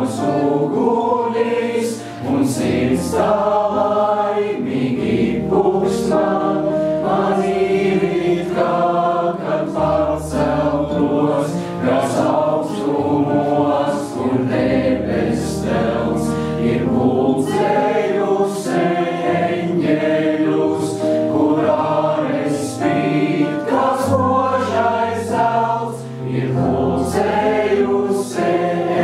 ciemos ugunis, un sirds tā laimīgi pūksmā, man īrīt kā, kad paceltos, kas augstumos, kur debes telts, ir pulcējusi eņģeļus, kur āres spīd, kā spožais zelts, ir pulcējusi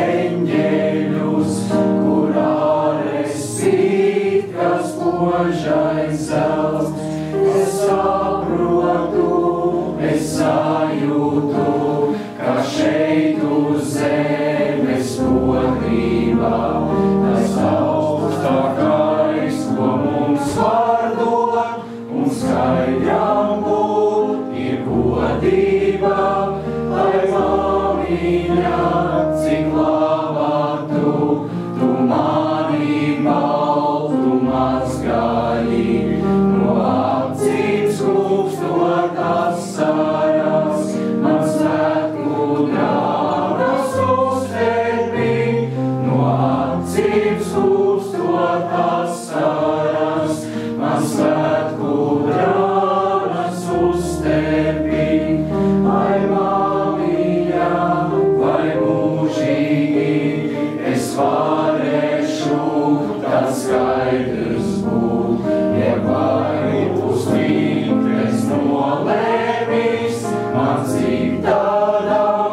eņģeļus, kur āres spīd, kā spožais zelts. Es saprotu, es sajūtu, ka šeit uz zemes godībā tas augstākais, ko mums var dot, un skaidrām būt ir godība, lai māmiņa, cik labā tu mani baltu mazgāji, no acīm skūpstot asaras, man svētku drānas uzterpi, no acīm skūpstot asaras, man svētku drānas uzterpi, vai māmiņa, vai mūžīgi, es varēšu tāds skaidrs būt, ja vai uz mīknes nolēmis, man cik tādām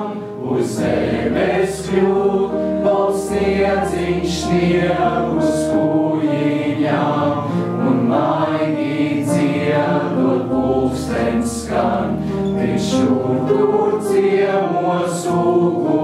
uz zemes kļūt, balts sniedziņš snieg uz kujiņām, un maigi dziedot pulkstenis skan, viņš šur tur ciemos uguns.